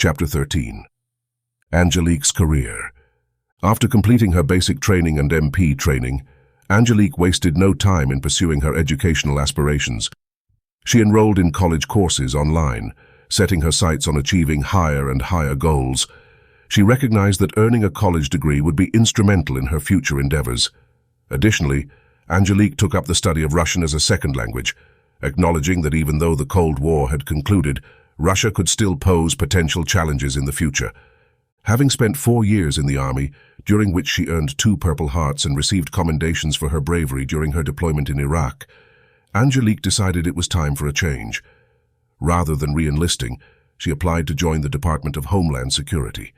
Chapter 13. Angelique's career. After completing her basic training and MP training, Angelique wasted no time in pursuing her educational aspirations. She enrolled in college courses online, setting her sights on achieving higher and higher goals. She recognized that earning a college degree would be instrumental in her future endeavors. Additionally, Angelique took up the study of Russian as a second language, acknowledging that even though the Cold War had concluded, Russia could still pose potential challenges in the future. Having spent 4 years in the army, during which she earned 2 Purple Hearts and received commendations for her bravery during her deployment in Iraq, Angelique decided it was time for a change. Rather than re-enlisting, she applied to join the Department of Homeland Security.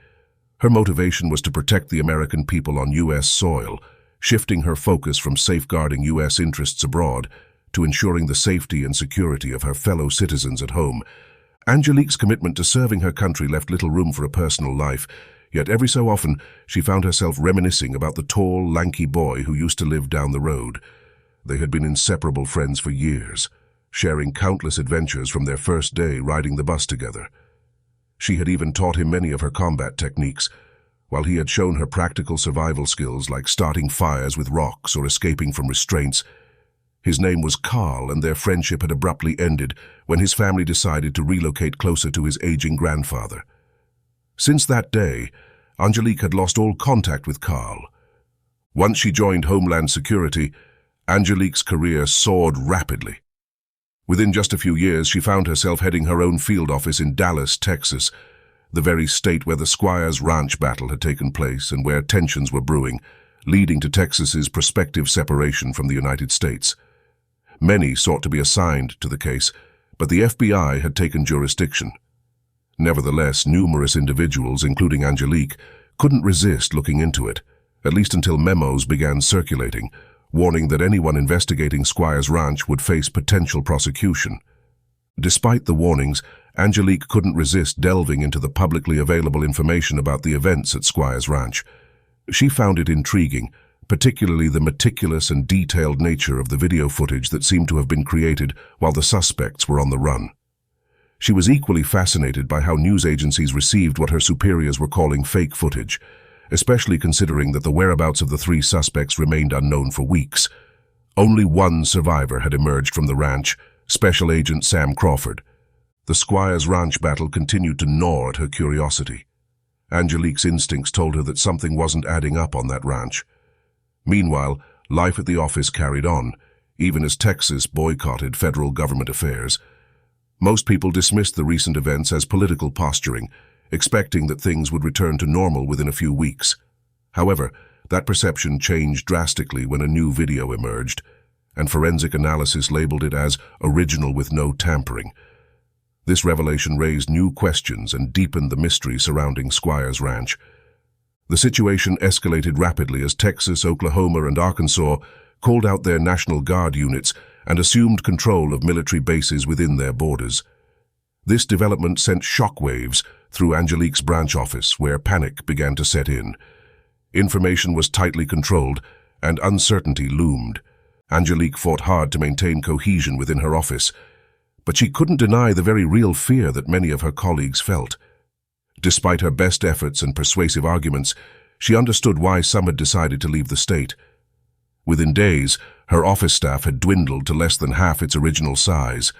Her motivation was to protect the American people on U.S. soil, shifting her focus from safeguarding U.S. interests abroad to ensuring the safety and security of her fellow citizens at home. Angelique's commitment to serving her country left little room for a personal life, yet every so often she found herself reminiscing about the tall, lanky boy who used to live down the road. They had been inseparable friends for years, sharing countless adventures from their first day riding the bus together. She had even taught him many of her combat techniques, while he had shown her practical survival skills like starting fires with rocks or escaping from restraints. His name was Carl, and their friendship had abruptly ended when his family decided to relocate closer to his aging grandfather. Since that day, Angelique had lost all contact with Carl. Once she joined Homeland Security, Angelique's career soared rapidly. Within just a few years, she found herself heading her own field office in Dallas, Texas, the very state where the Squires Ranch battle had taken place and where tensions were brewing, leading to Texas's prospective separation from the United States. Many sought to be assigned to the case, but the FBI had taken jurisdiction. Nevertheless, numerous individuals, including Angelique, couldn't resist looking into it, at least until memos began circulating, warning that anyone investigating Squires Ranch would face potential prosecution. Despite the warnings, Angelique couldn't resist delving into the publicly available information about the events at Squires Ranch. She found it intriguing, particularly the meticulous and detailed nature of the video footage that seemed to have been created while the suspects were on the run. She was equally fascinated by how news agencies received what her superiors were calling fake footage, especially considering that the whereabouts of the 3 suspects remained unknown for weeks. Only one survivor had emerged from the ranch, Special Agent Sam Crawford. The Squires Ranch battle continued to gnaw at her curiosity. Angelique's instincts told her that something wasn't adding up on that ranch. Meanwhile, life at the office carried on, even as Texas boycotted federal government affairs. Most people dismissed the recent events as political posturing, expecting that things would return to normal within a few weeks. However, that perception changed drastically when a new video emerged, and forensic analysis labeled it as original with no tampering. This revelation raised new questions and deepened the mystery surrounding Squires Ranch. The situation escalated rapidly as Texas, Oklahoma, and Arkansas called out their National Guard units and assumed control of military bases within their borders. This development sent shockwaves through Angelique's branch office, where panic began to set in. Information was tightly controlled, and uncertainty loomed. Angelique fought hard to maintain cohesion within her office, but she couldn't deny the very real fear that many of her colleagues felt. Despite her best efforts and persuasive arguments, she understood why some had decided to leave the state. Within days, her office staff had dwindled to less than half its original size.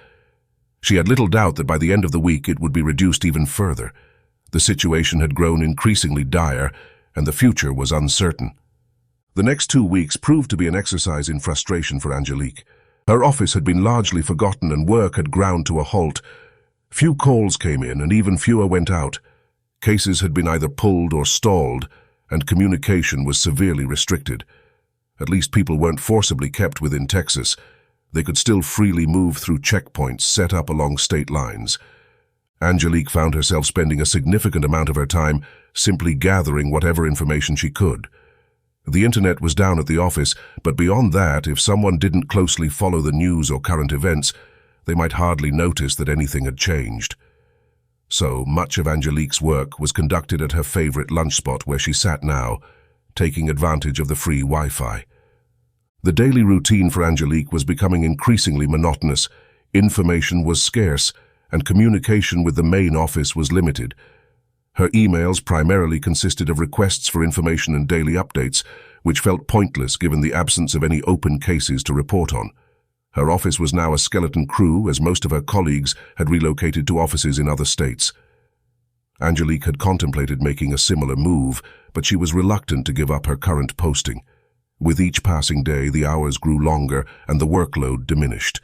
She had little doubt that by the end of the week it would be reduced even further. The situation had grown increasingly dire, and the future was uncertain. The next 2 weeks proved to be an exercise in frustration for Angelique. Her office had been largely forgotten and work had ground to a halt. Few calls came in and even fewer went out. Cases had been either pulled or stalled, and communication was severely restricted. At least people weren't forcibly kept within Texas. They could still freely move through checkpoints set up along state lines. Angelique found herself spending a significant amount of her time simply gathering whatever information she could. The internet was down at the office, but beyond that, if someone didn't closely follow the news or current events, they might hardly notice that anything had changed. So much of Angelique's work was conducted at her favorite lunch spot where she sat now, taking advantage of the free Wi-Fi. The daily routine for Angelique was becoming increasingly monotonous. Information was scarce, and communication with the main office was limited. Her emails primarily consisted of requests for information and daily updates, which felt pointless given the absence of any open cases to report on. Her office was now a skeleton crew, as most of her colleagues had relocated to offices in other states. Angelique had contemplated making a similar move, but she was reluctant to give up her current posting. With each passing day, the hours grew longer and the workload diminished.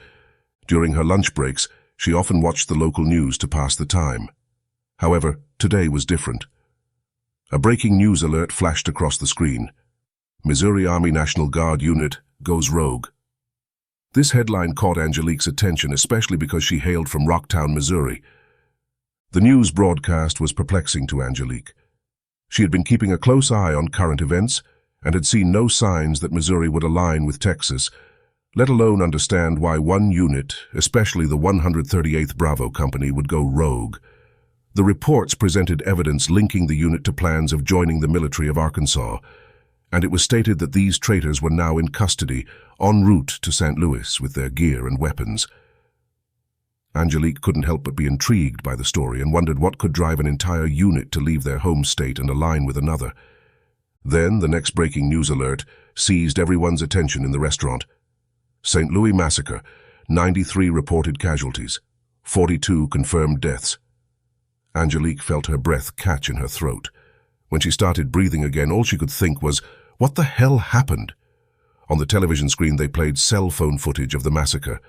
During her lunch breaks, she often watched the local news to pass the time. However, today was different. A breaking news alert flashed across the screen. Missouri Army National Guard unit goes rogue. This headline caught Angelique's attention, especially because she hailed from Rocktown, Missouri. The news broadcast was perplexing to Angelique. She had been keeping a close eye on current events and had seen no signs that Missouri would align with Texas, let alone understand why one unit, especially the 138th Bravo Company, would go rogue. The reports presented evidence linking the unit to plans of joining the military of Arkansas, and it was stated that these traitors were now in custody, en route to St. Louis with their gear and weapons. Angelique couldn't help but be intrigued by the story and wondered what could drive an entire unit to leave their home state and align with another. Then the next breaking news alert seized everyone's attention in the restaurant. St. Louis massacre, 93 reported casualties, 42 confirmed deaths. Angelique felt her breath catch in her throat. When she started breathing again, all she could think was, what the hell happened? On the television screen they played cell phone footage of the massacre.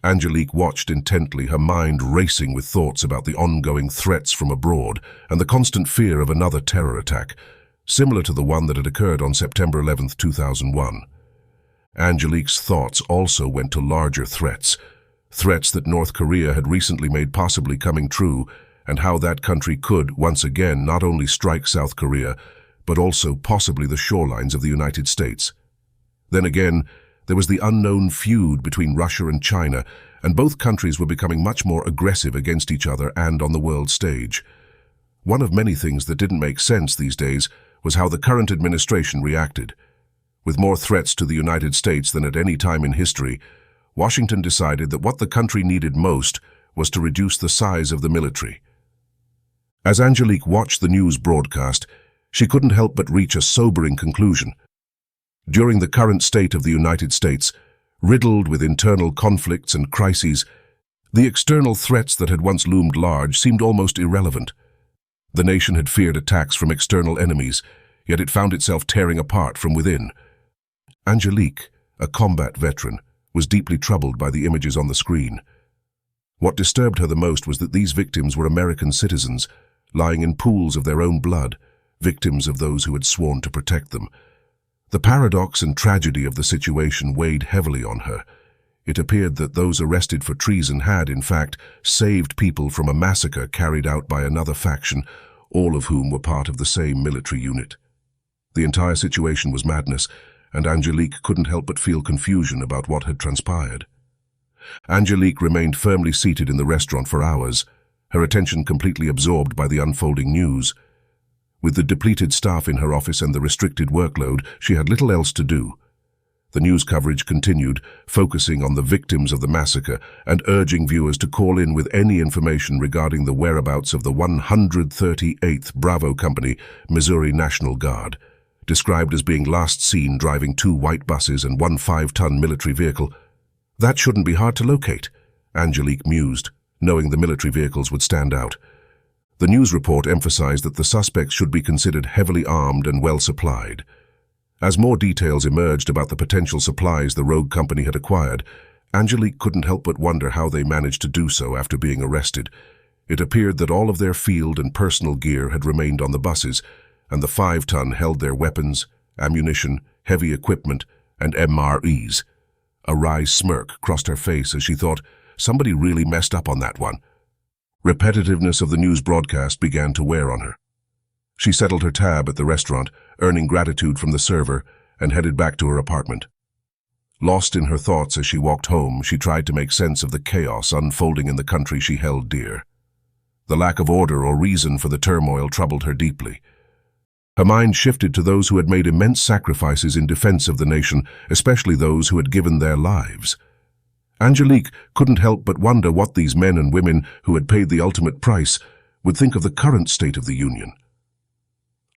Angelique watched intently, her mind racing with thoughts about the ongoing threats from abroad and the constant fear of another terror attack, similar to the one that had occurred on September 11, 2001. Angelique's thoughts also went to larger threats that North Korea had recently made possibly coming true, and how that country could, once again, not only strike South Korea, but also possibly the shorelines of the United States. Then again, there was the unknown feud between Russia and China, and both countries were becoming much more aggressive against each other and on the world stage. One of many things that didn't make sense these days was how the current administration reacted. With more threats to the United States than at any time in history, Washington decided that what the country needed most was to reduce the size of the military. As Angelique watched the news broadcast, she couldn't help but reach a sobering conclusion. During the current state of the United States, riddled with internal conflicts and crises, the external threats that had once loomed large seemed almost irrelevant. The nation had feared attacks from external enemies, yet it found itself tearing apart from within. Angelique, a combat veteran, was deeply troubled by the images on the screen. What disturbed her the most was that these victims were American citizens, lying in pools of their own blood, victims of those who had sworn to protect them. The paradox and tragedy of the situation weighed heavily on her. It appeared that those arrested for treason had, in fact, saved people from a massacre carried out by another faction, all of whom were part of the same military unit. The entire situation was madness, and Angelique couldn't help but feel confusion about what had transpired. Angelique remained firmly seated in the restaurant for hours, her attention completely absorbed by the unfolding news. With the depleted staff in her office and the restricted workload, she had little else to do. The news coverage continued, focusing on the victims of the massacre and urging viewers to call in with any information regarding the whereabouts of the 138th Bravo Company, Missouri National Guard, described as being last seen driving 2 white buses and 1 5-ton military vehicle. That shouldn't be hard to locate, Angelique mused, knowing the military vehicles would stand out. The news report emphasized that the suspects should be considered heavily armed and well supplied. As more details emerged about the potential supplies the rogue company had acquired, Angelique couldn't help but wonder how they managed to do so after being arrested. It appeared that all of their field and personal gear had remained on the buses, and the 5-ton held their weapons, ammunition, heavy equipment, and MREs. A wry smirk crossed her face as she thought, somebody really messed up on that one. Repetitiveness of the news broadcast began to wear on her. She settled her tab at the restaurant, earning gratitude from the server, and headed back to her apartment. Lost in her thoughts as she walked home, she tried to make sense of the chaos unfolding in the country she held dear. The lack of order or reason for the turmoil troubled her deeply. Her mind shifted to those who had made immense sacrifices in defense of the nation, especially those who had given their lives. Angelique couldn't help but wonder what these men and women who had paid the ultimate price would think of the current state of the Union.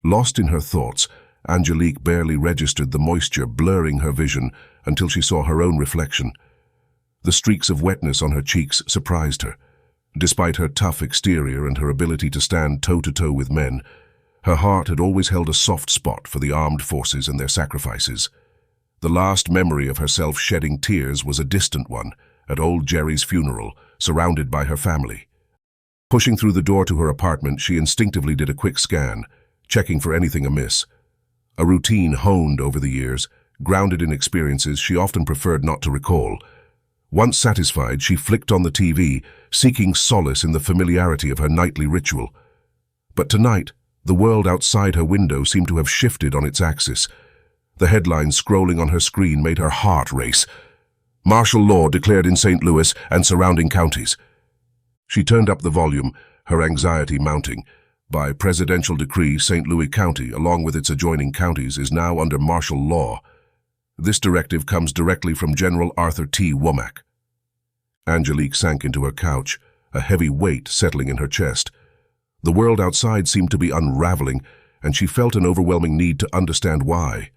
Lost in her thoughts, Angelique barely registered the moisture blurring her vision until she saw her own reflection. The streaks of wetness on her cheeks surprised her. Despite her tough exterior and her ability to stand toe-to-toe with men, her heart had always held a soft spot for the armed forces and their sacrifices. The last memory of herself shedding tears was a distant one, at old Jerry's funeral, surrounded by her family. Pushing through the door to her apartment, she instinctively did a quick scan, checking for anything amiss. A routine honed over the years, grounded in experiences she often preferred not to recall. Once satisfied, she flicked on the TV, seeking solace in the familiarity of her nightly ritual. But tonight, the world outside her window seemed to have shifted on its axis. The headlines scrolling on her screen made her heart race. Martial law declared in St. Louis and surrounding counties. She turned up the volume, her anxiety mounting. By presidential decree, St. Louis County, along with its adjoining counties, is now under martial law. This directive comes directly from General Arthur T. Womack. Angelique sank into her couch, a heavy weight settling in her chest. The world outside seemed to be unraveling, and she felt an overwhelming need to understand why.